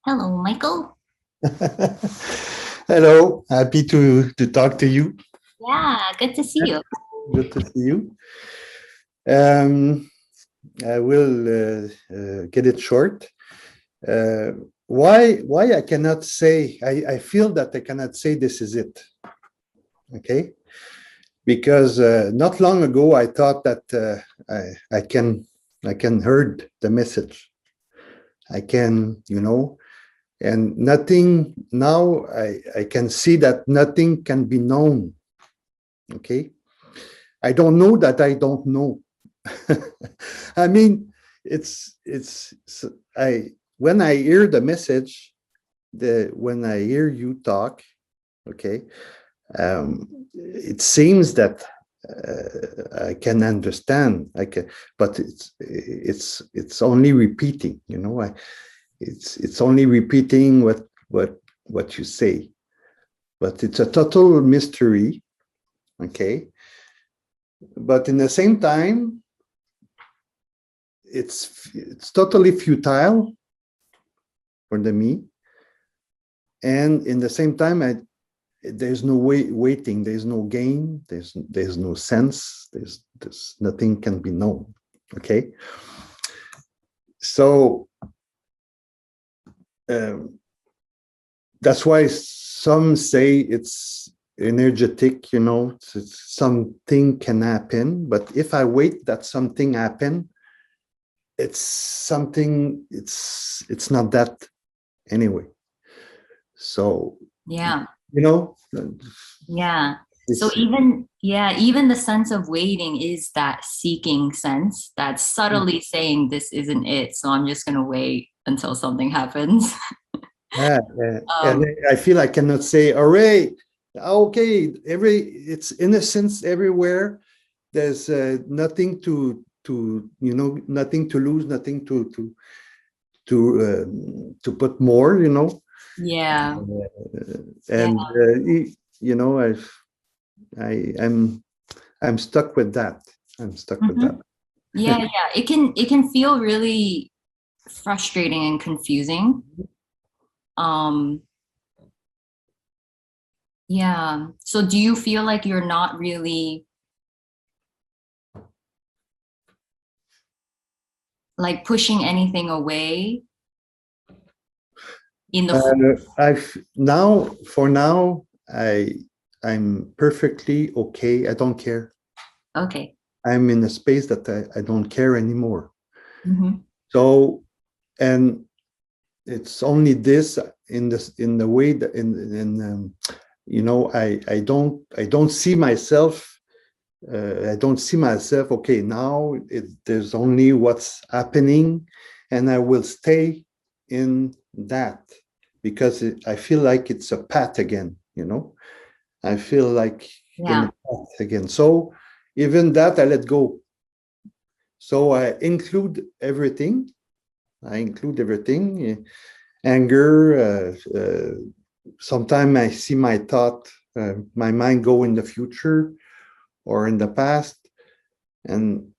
Hello, Michael. Hello, happy to talk to you. Yeah, good to see you. Good to see you. Um, I will get it short. Uh, why I cannot say I feel that I cannot say this is it. Okay, because not long ago I thought that I can heard the message. I can and nothing now I can see that nothing can be known. Okay, I don't know that I don't know. I mean, it's I when I hear the message, the when I hear you talk, okay, it seems that I can understand. I can, but it's only repeating. It's only repeating what you say, but it's a total mystery. Okay, but in the same time, it's totally futile for the me, and in the same time there's no waiting, there's no gain, there's no sense, there's nothing can be known. Okay, so um, that's why some say it's energetic, it's something can happen, but if I wait that something happen, it's something, it's not that anyway. So Yeah, you know yeah. So it's even the sense of waiting is that seeking sense that's subtly saying this isn't it. So I'm just gonna wait until something happens. yeah, and Um, I feel I cannot say hooray, okay, it's innocence everywhere. There's nothing nothing to lose, nothing to put more, yeah, yeah, and I'm I'm stuck with that. I'm stuck with that. mhm. Yeah, yeah. It can feel really frustrating and confusing. Um, yeah. So do you feel like you're not really like pushing anything away in the flow? I've now for now I'm perfectly okay. I don't care. Okay. I'm in a space that I don't care anymore. Hmm. So, and it's only this in the way that I don't see myself. I don't see myself. Okay, now there's only what's happening, and I will stay in that because I feel like it's a path again. I feel like in a Yeah. path again. So even that I let go. So I include everything. I include everything. Anger. Sometimes I see my thought, my mind go in the future or in the past, and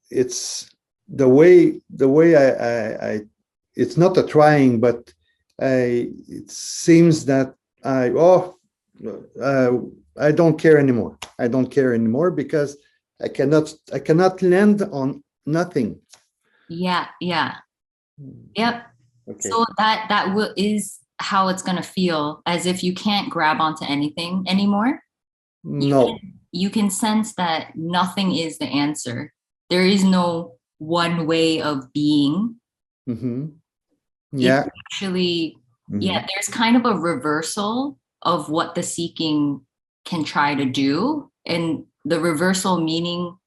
it's the way I it's not a trying, but it seems that uh, I don't care anymore. I don't care anymore because I cannot land on nothing. Yeah. Yeah. Yep. Okay. So is how it's gonna feel, as if you can't grab onto anything anymore. You No. you can sense that nothing is the answer. There is no one way of being. Mm-hmm. It's Yeah. actually, Mm-hmm. yeah, there's kind of a reversal of what the seeking can try to do. And the reversal meaning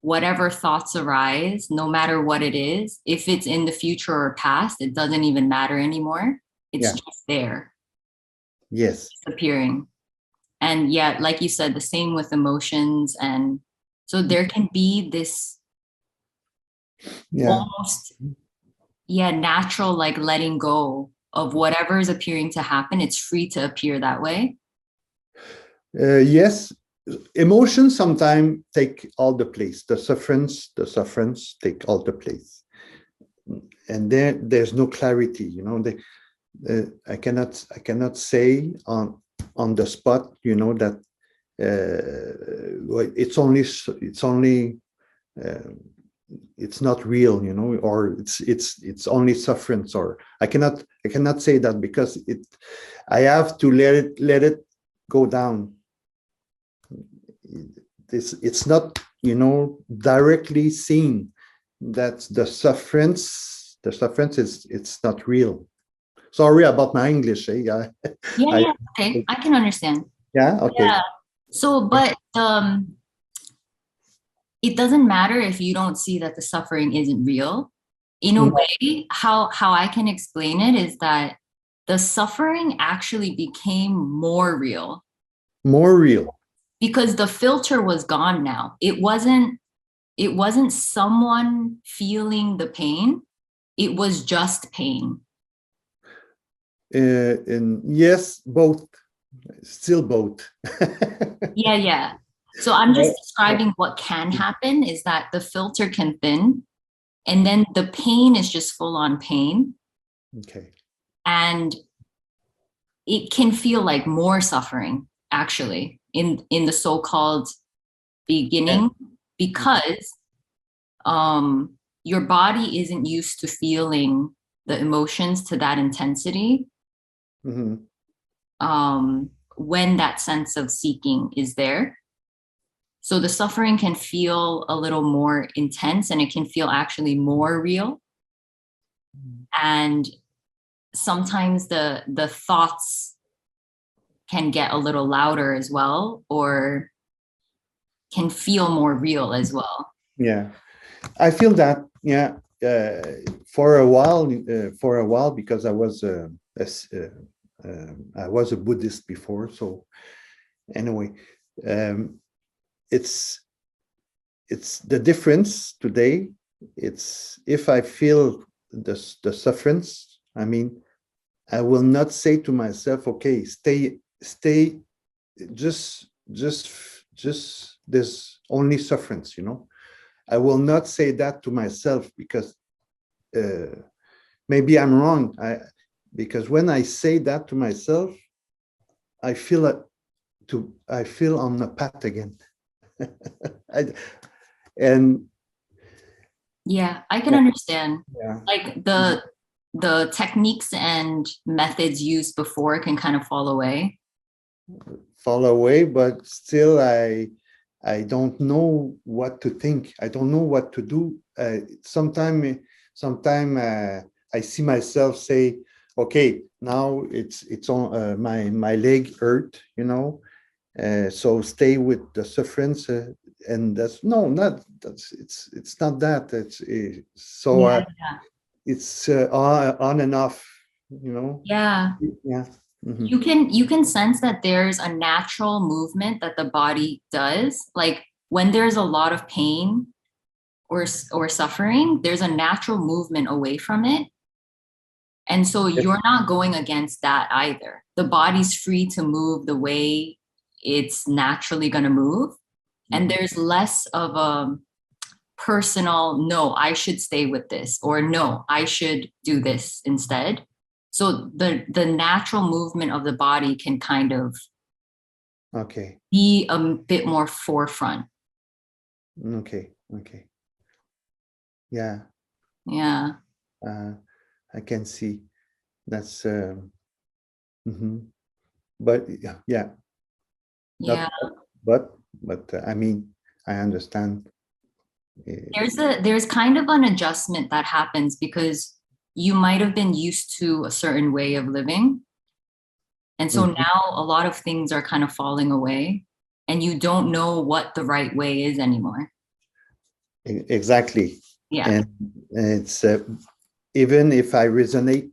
whatever thoughts arise, no matter what it is, if it's in the future or past, it doesn't even matter anymore. It's Yeah. just there, Yes. appearing. And yet, like you said, the same with emotions. And so there can be this Yeah. almost, yeah, natural, like letting go of whatever is appearing to happen. It's free to appear that way. Yes. Emotions sometimes take all the place. The sufferance take all the place. and there's no clarity, you know. I cannot say on the spot, you know, that it's only uh, it's not real, you know, or it's only sufferance, or I cannot say that, because I have to let it go down. It's not, you know, directly seen that the sufferance is, it's not real. Sorry about my English, eh? Yeah, I yeah, okay, I can understand. Yeah, okay. Yeah. So, but it doesn't matter if you don't see that the suffering isn't real. In a Mm, way, how I can explain it is that the suffering actually became more real more real. because the filter was gone now. It wasn't someone feeling the pain. It was just pain. And yes, both, still both. Yeah, yeah. So I'm just Yeah. describing what can happen is that the filter can thin and then the pain is just full on pain. Okay. And it can feel like more suffering actually in the so-called Yeah. beginning because your body isn't used to feeling the emotions to that intensity Mhm. when that sense of seeking is there. So the suffering can feel a little more intense and it can feel actually more real. And sometimes the thoughts can get a little louder as well, or can feel more real as well. Yeah, I feel that. Yeah, uh, for a while, because I was a Buddhist before. So anyway, um, it's it's the difference today. It's if I feel the sufferance, I mean, I will not say to myself, okay, stay, just there's only sufferance, you know. I will not say that to myself, because uh, maybe I'm wrong. Because when I say that to myself, I feel I feel on the path again. I, and Yeah, I can yeah, understand. yeah, Like the techniques and methods used before can kind of fall away. fall away, but still, I don't know what to think. I don't know what to do. Sometime I see myself say, "Okay, now it's on my leg hurt, you know. So stay with the sufferance." And that's no, not that's it's not that. Yeah. It's on and off, you know. Yeah. Yeah. Hmm. You can sense that there's a natural movement that the body does. Like when there's a lot of pain or suffering, there's a natural movement away from it. And so you're not going against that either. The body's free to move the way it's naturally going to move. And Mhm. there's less of a personal, no, I should stay with this, or no, I should do this instead. So the natural movement of the body can kind of Okay. be a bit more forefront. Okay. Okay. Yeah. Yeah. Uh, I can see that's. Mhm. But yeah, not. Yeah. But I mean, I understand. Uh, There's kind of an adjustment that happens because you might have been used to a certain way of living. And so mhm. now a lot of things are kind of falling away and you don't know what the right way is anymore. Exactly. Yeah. And it's even if I resonate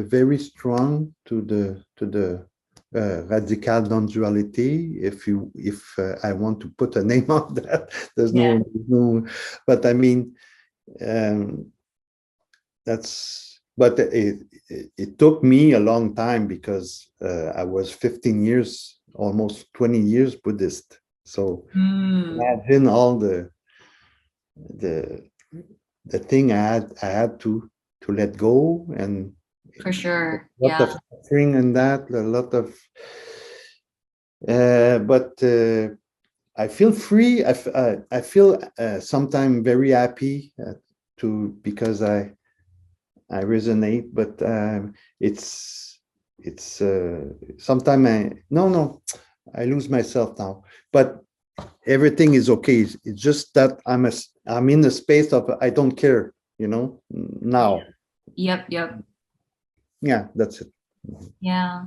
very strong to the radical non-duality. If I want to put a name on that, there's Yeah. no. But I mean, um, but it took me a long time, because I was 15 years, almost 20 years Buddhist. So Mm. imagine all the the thing I had to let go, and For sure. a lot of Yeah. suffering and that, a lot of but I feel free. I feel sometimes very happy to because I resonate, but it's sometimes I lose myself now, but everything is okay. It's just that I'm in a space of I don't care, now. Yep. Yep. Yeah, that's it. Yeah.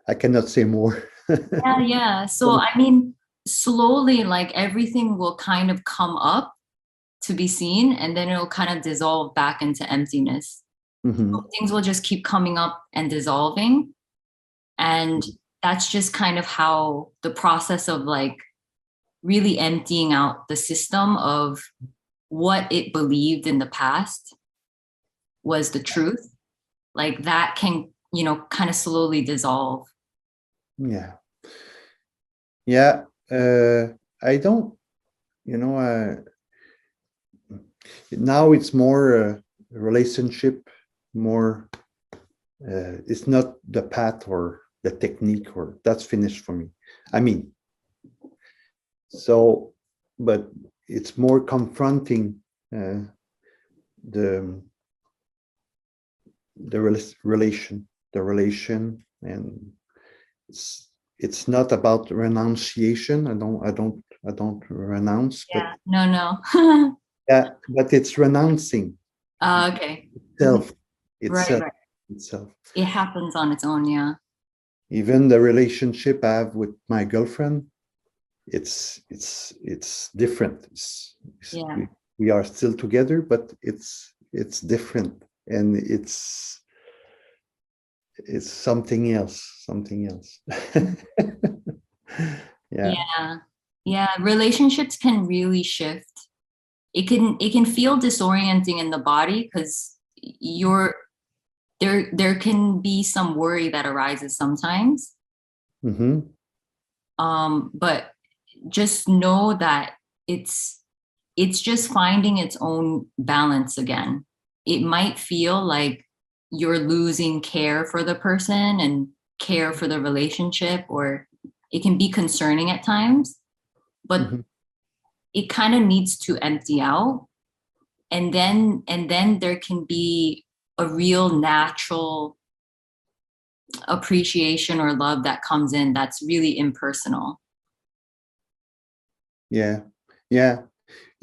I cannot say more. Yeah. Yeah. So, I mean, slowly, like everything will kind of come up to be seen, and then it'll kind of dissolve back into emptiness. Mhm. Things will just keep coming up and dissolving. And that's just kind of how the process of like really emptying out the system of what it believed in the past was the truth, like that can, kind of slowly dissolve. Yeah, yeah. I don't, you know. Now it's more relationship, more. It's not the path or the technique, or that's finished for me. I mean, so, but it's more confronting the the relation, and it's not about renunciation. I don't renounce, but Yeah. No, no. yeah, but it's renouncing Okay. Mhm. itself, Right, itself, right. itself. It happens on its own. Yeah. Even the relationship I have with my girlfriend, it's different. Yeah. We are still together, but it's different, and it's something else, something else. Yeah. Yeah. Yeah. Relationships can really shift. It can feel disorienting in the body because you're there can be some worry that arises sometimes. Mm-hmm. But just know that it's it's just finding its own balance again. It might feel like you're losing care for the person and care for the relationship, or it can be concerning at times, but Mm-hmm. it kind of needs to empty out. And then there can be a real natural appreciation or love that comes in that's really impersonal. Yeah, yeah.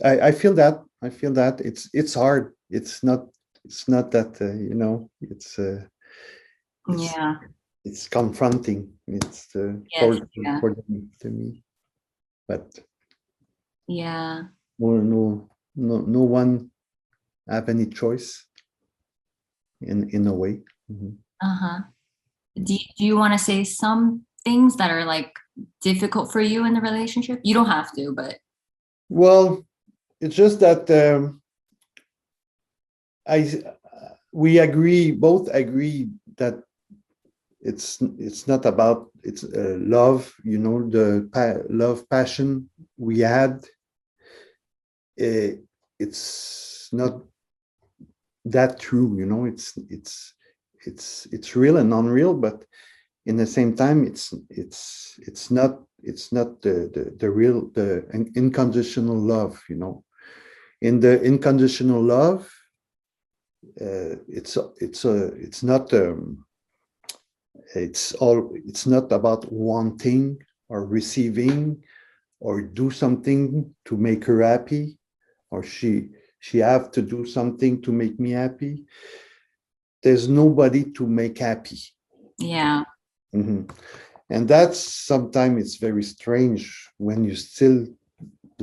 I feel that. I feel that it's hard. It's not that it's Yeah. it's confronting. It's Yes. Yeah. for them, to me. But Yeah. no one have any choice in a way. Mhm. Uh-huh. Do you want to say some things that are like difficult for you in the relationship? You don't have to, but Well, it's just that I we both agree that it's not about it's love. The love passion we had. Uh, it's not that true. It's real and unreal, but in the same time, it's not the real the unconditional love. In the unconditional love, it's not it's not about wanting or receiving or do something to make her happy, or she have to do something to make me happy. There's nobody to make happy. yeah. Mhm. And that's sometimes it's very strange when we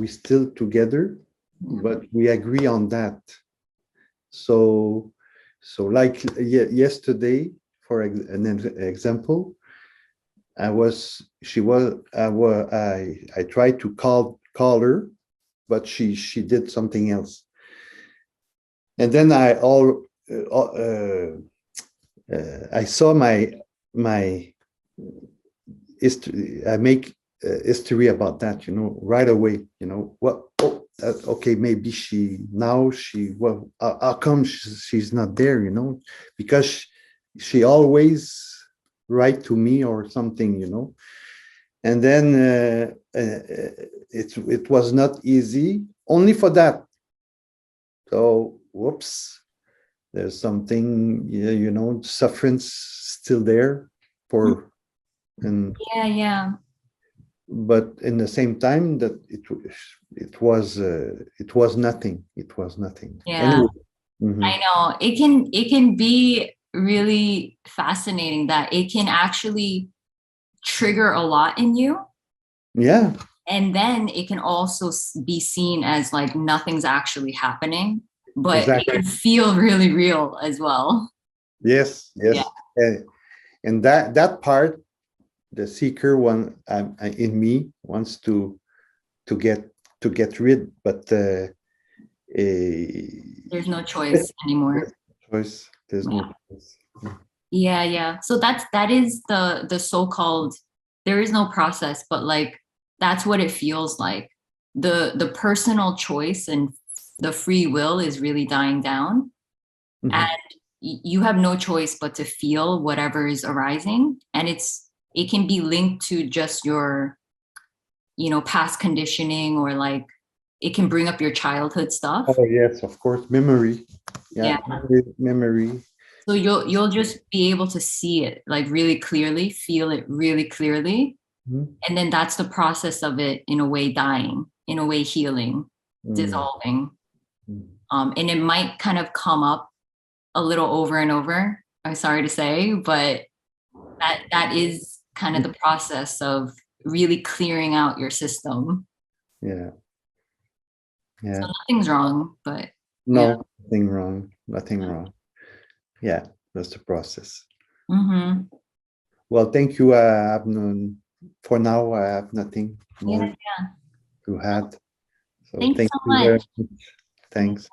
still together, Yeah. but we agree on that. So like yesterday, for an example, I tried to call her, but she did something else. And then I saw my history. I make history about that, right away. What? Oh, okay, maybe well, how come she's not there, you know, because she always write to me or something, you know. And then it was not easy only for that. So whoops, there's something, yeah, you know, suffering's still there for, and Yeah, yeah, but in the same time that it was nothing. It was nothing. yeah. Anyway. Mhm. I know. It can be really fascinating that it can actually trigger a lot in you. Yeah, And then it can also be seen as like nothing's actually happening, but it exactly. can feel really real as well. Yes, Yeah. yes. And that part, the seeker one in me wants to get rid, but There's no there's choice anymore. no choice. There's Yeah. no choice. Yeah, yeah. So that is the so-called, there is no process, but like that's what it feels like. The personal choice and the free will is really dying down. And Mhm. you have no choice but to feel whatever is arising. And it can be linked to just your, past conditioning, or like it can bring up your childhood stuff. Oh yes, of course. Memory. Yeah. Yeah, memory. So you'll just be able to see it like really clearly, feel it really clearly. Mhm. And then that's the process of it, in a way dying, in a way healing, Mm. dissolving. Mm. And it might kind of come up a little over and over, I'm sorry to say, but that is kind of the process of really clearing out your system. Yeah, So yeah. nothing's wrong, but yeah. No, nothing wrong. Nothing wrong. Yeah, that's the process. Mm-hmm. Well, thank you. For now, I have nothing Yeah. more to add. So Thank you thank so you very much. much. Thanks.